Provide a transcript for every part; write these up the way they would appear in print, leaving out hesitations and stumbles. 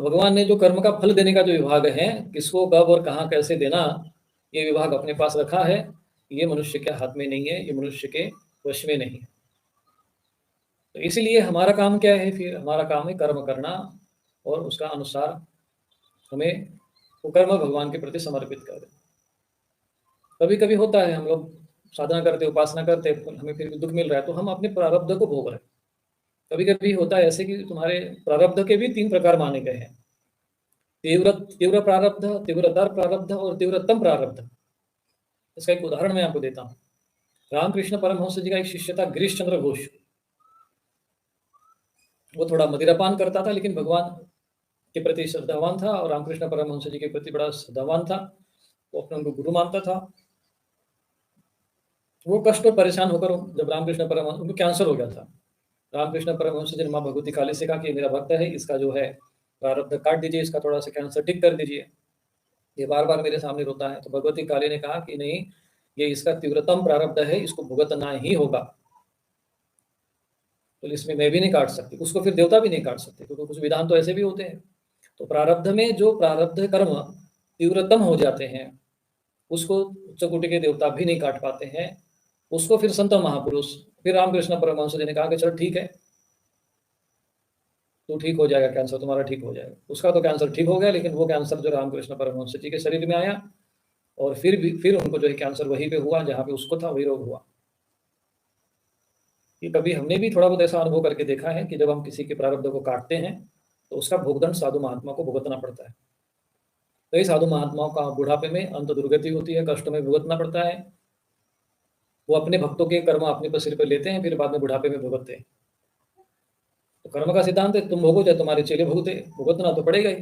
भगवान ने जो कर्म का फल देने का जो विभाग है, किसको कब और कहाँ कैसे देना, ये विभाग अपने पास रखा है। ये मनुष्य के हाथ में नहीं है, ये मनुष्य के वश में नहीं है। तो इसलिए हमारा काम क्या है? फिर हमारा काम है कर्म करना और उसका अनुसार हमें वो कर्म भगवान के प्रति समर्पित कर दें। कभी कभी होता है हम लोग साधना करते, उपासना करते, हमें फिर भी दुख मिल रहा है, तो हम अपने प्रारब्ध को भोग रहे हैं। कभी कभी होता है ऐसे कि तुम्हारे प्रारब्ध के भी 3 प्रकार माने गए हैं, तीव्र प्रारब्ध, तीव्रतर प्रारब्ध और तीव्रतम प्रारब्ध। इसका एक उदाहरण मैं आपको देता हूँ। रामकृष्ण परमहंस जी का एक शिष्य था गिरीश चंद्र घोष। वो थोड़ा मदिरापान करता था, लेकिन भगवान के प्रति श्रद्धावान था और रामकृष्ण परमहंस जी के प्रति बड़ा श्रद्धावान था। वो अपने उनको गुरु मानता था। वो कष्ट और परेशान होकर जब रामकृष्ण परमहंस, उनको कैंसर हो गया था, रामकृष्ण परमहंस जी ने माँ भगवती काली से कहा कि मेरा भक्त है, इसका जो है प्रारब्ध काट दीजिए, इसका थोड़ा सा कैंसर ठीक कर दीजिए, ये बार बार मेरे सामने रोता है। तो भगवती काली ने कहा कि नहीं, ये इसका तीव्रतम प्रारब्ध है, इसको भुगतना ही होगा, तो इसमें मैं भी नहीं काट सकती, उसको फिर देवता भी नहीं काट सकते, क्योंकि कुछ विधान तो ऐसे भी होते हैं। तो प्रारब्ध में जो प्रारब्ध कर्म तीव्रतम हो जाते हैं, उसको उच्च कोटि के देवता भी नहीं काट पाते हैं। उसको फिर संत महापुरुष, फिर रामकृष्ण परमहंस जी ने कहा कि चलो ठीक है, तो ठीक हो जाएगा, कैंसर तुम्हारा ठीक हो जाएगा। उसका तो कैंसर ठीक हो गया, लेकिन वो कैंसर जो रामकृष्ण परमहंस जी के शरीर में आया, और फिर उनको जो है कैंसर वहीं पे हुआ जहाँ पे उसको था, वही रोग हुआ। कि कभी हमने भी थोड़ा बहुत ऐसा अनुभव करके देखा है कि जब हम किसी के प्रारब्ध को काटते हैं, तो उसका भुगतान साधु महात्मा को भुगतना पड़ता है। कई साधु महात्माओं का बुढ़ापे में अंत दुर्गति होती है, कष्ट में भुगतना पड़ता है। वो अपने भक्तों के कर्म अपने सिर पर लेते हैं, फिर बाद में बुढ़ापे में भुगतते हैं। तो कर्म का सिद्धांत है, तुम भोगो चाहे तुम्हारे चेले भुगते, भुगतना तो पड़ेगा ही।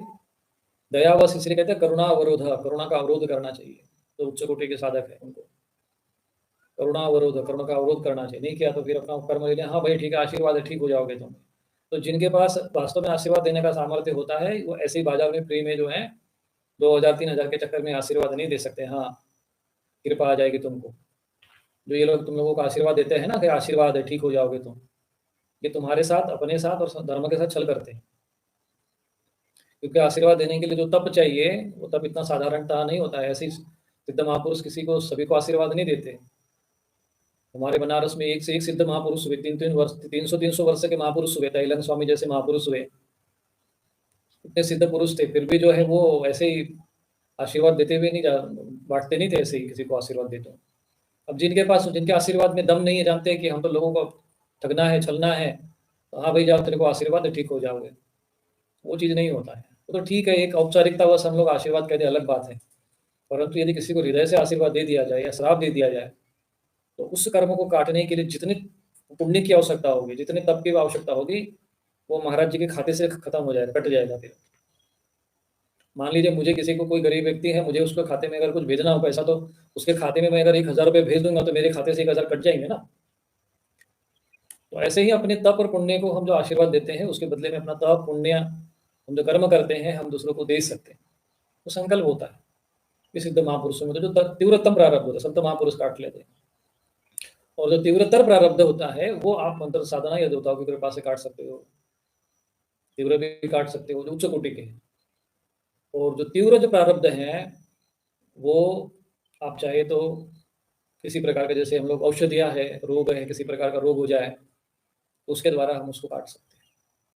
दयावश इसलिए कहते हैं करुणा अवरोध, करुणा का अवरोध करना चाहिए। तो उच्च कोटि के साधक है, उनको करुणा अवरोध, करुणा का अवरोध करना चाहिए। नहीं किया तो फिर अपना कर्म ले लिया, हाँ भाई ठीक है, आशीर्वाद है, ठीक हो जाओगे तुम। तो जिनके पास वास्तव में आशीर्वाद देने का सामर्थ्य होता है, वो ऐसे ही बाजार में फ्री में जो है 2000-3000 के चक्कर में आशीर्वाद नहीं दे सकते। हाँ, कृपा आ जाएगी तुमको। जो ये लोग तुम लोगों को आशीर्वाद देते हैं ना कि आशीर्वाद है, ठीक हो जाओगे तुम, ये तुम्हारे साथ, अपने साथ और धर्म के साथ छल करते हैं। क्योंकि आशीर्वाद देने के लिए जो तप चाहिए, वो तप इतना साधारणता नहीं होता है। ऐसे सिद्ध महापुरुष किसी को, सभी को आशीर्वाद नहीं देते। हमारे बनारस में एक से एक सिद्ध महापुरुष हुए, 300 वर्ष के महापुरुष हुए, तैलंग स्वामी जैसे महापुरुष हुए। इतने सिद्ध पुरुष थे, फिर भी जो है वो ऐसे ही आशीर्वाद देते हुए नहीं, बांटते नहीं थे ऐसे ही किसी को आशीर्वाद देते। अब जिनके पास, जिनके आशीर्वाद में दम नहीं है, जानते हैं कि हम तो लोगों को ठगना है, छलना है, तो हाँ भाई जाओ, तेरे को आशीर्वाद है, ठीक हो जाओगे, वो चीज़ नहीं होता है। वो तो ठीक है, एक औपचारिकता बस हम लोग आशीर्वाद कहते हैं, अलग बात है। परंतु यदि किसी को हृदय से आशीर्वाद दे दिया जाए या श्राप दे दिया जाए, तो उस कर्म को काटने के लिए जितने पुण्य की आवश्यकता होगी, जितने तप की आवश्यकता होगी, वो महाराज जी के खाते से खत्म हो जाएगा, कट जाएगा। फिर मान लीजिए मुझे, किसी को, कोई गरीब व्यक्ति है, मुझे उसके खाते में अगर कुछ भेजना हो पैसा, तो उसके खाते में मैं अगर 1000 रुपये भेज दूंगा, तो मेरे खाते से 1000 कट जाएंगे ना। तो ऐसे ही अपने तप और पुण्य को हम जो आशीर्वाद देते हैं, उसके बदले में अपना तप पुण्य, हम जो कर्म करते हैं, हम दूसरों को दे सकते हैं। तो संकल्प होता है। इस सिद्ध महापुरुषों में तो जो तीव्रतम प्रारब्ध होता है, संत महापुरुष काट लेते हैं। और जो तीव्रतर प्रारब्ध होता है, वो आप मंत्र साधना या देवताओं की कृपा से काट सकते हो। तीव्र भी काट सकते हो, जो उच्च कोटि के हैं। और जो तीव्र जो प्रारब्ध है, वो आप चाहे तो किसी प्रकार का, जैसे हम लोग औषधियाँ है, रोग है, किसी प्रकार का रोग हो जाए, तो उसके द्वारा हम उसको काट सकते हैं।